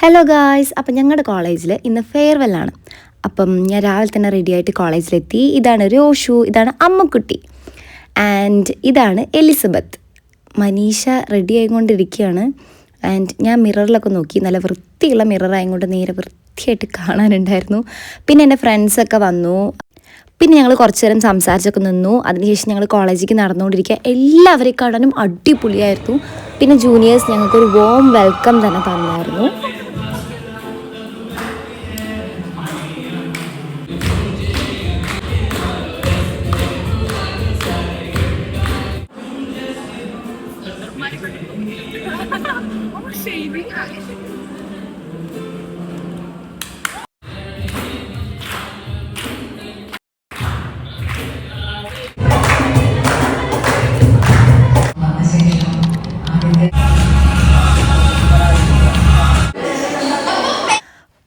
Hello guys, അപ്പം ഞങ്ങളുടെ കോളേജിൽ ഇന്ന് ഫെയർവെല്ലാണ്. അപ്പം ഞാൻ രാവിലെ തന്നെ റെഡി ആയിട്ട് കോളേജിലെത്തി. ഇതാണ് രോഷു, ഇതാണ് അമ്മക്കുട്ടി, ആൻഡ് ഇതാണ് എലിസബത്ത്. മനീഷ റെഡി ആയിക്കൊണ്ടിരിക്കുകയാണ്. ആൻഡ് ഞാൻ മിററിലൊക്കെ നോക്കി, നല്ല വൃത്തിയുള്ള മിറർ ആയതുകൊണ്ട് നേരെ വൃത്തിയായിട്ട് കാണാനുണ്ടായിരുന്നു. പിന്നെ എൻ്റെ ഫ്രണ്ട്സൊക്കെ വന്നു. പിന്നെ ഞങ്ങൾ കുറച്ച് നേരം സംസാരിച്ചൊക്കെ നിന്നു. അതിനുശേഷം ഞങ്ങൾ കോളേജിലേക്ക് നടന്നുകൊണ്ടിരിക്കുക. എല്ലാവരെയും കാണാനും അടിപൊളിയായിരുന്നു. പിന്നെ ജൂനിയേഴ്സ് ഞങ്ങൾക്കൊരു വോം വെൽക്കം തന്നെ തന്നായിരുന്നു.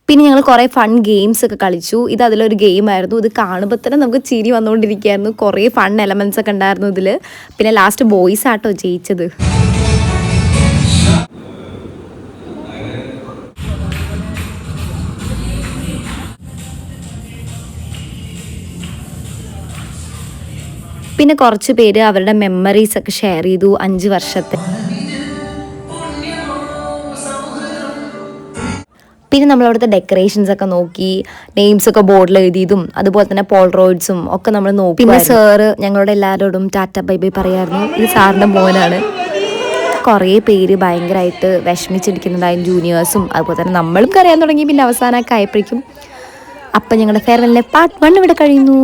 പിന്നെ ഞങ്ങൾ കുറേ ഫൺ ഗെയിംസ് ഒക്കെ കളിച്ചു. ഇത് അതിലൊരു ഗെയിമായിരുന്നു. ഇത് കാണുമ്പോൾ തന്നെ നമുക്ക് ചിരി വന്നുകൊണ്ടിരിക്കുകയായിരുന്നു. കുറേ ഫൺ എലമെൻറ്റ്സ് ഒക്കെ ഉണ്ടായിരുന്നു ഇതിൽ. പിന്നെ ലാസ്റ്റ് ബോയ്സ് ആട്ടോ ജയിച്ചത്. പിന്നെ കുറച്ച് പേര് അവരുടെ മെമ്മറീസ് ഒക്കെ ഷെയർ ചെയ്തു 5 വർഷത്തെ. പിന്നെ നമ്മളവിടുത്തെ ഡെക്കറേഷൻസ് ഒക്കെ നോക്കി, നെയിംസ് ഒക്കെ ബോർഡിൽ എഴുതിയതും അതുപോലെ തന്നെ പോൾറോയിഡ്സും ഒക്കെ നമ്മൾ നോക്കി. പിന്നെ സാറ് ഞങ്ങളുടെ എല്ലാവരോടും ടാറ്റ ബൈ ബൈ പറയായിരുന്നു. ഇത് സാറിൻ്റെ മോനാണ്. കുറേ പേര് ഭയങ്കരമായിട്ട് വിഷമിച്ചിരിക്കുന്നുണ്ടായിരുന്നു, ജൂനിയേഴ്സും അതുപോലെ തന്നെ നമ്മൾക്ക് അറിയാൻ തുടങ്ങി. പിന്നെ അവസാനമൊക്കെ ആയപ്പോഴേക്കും അപ്പം ഞങ്ങളുടെ ഫെയർവെല്ലിലെ പാർട്ട് 1 ഇവിടെ കഴിയുന്നു.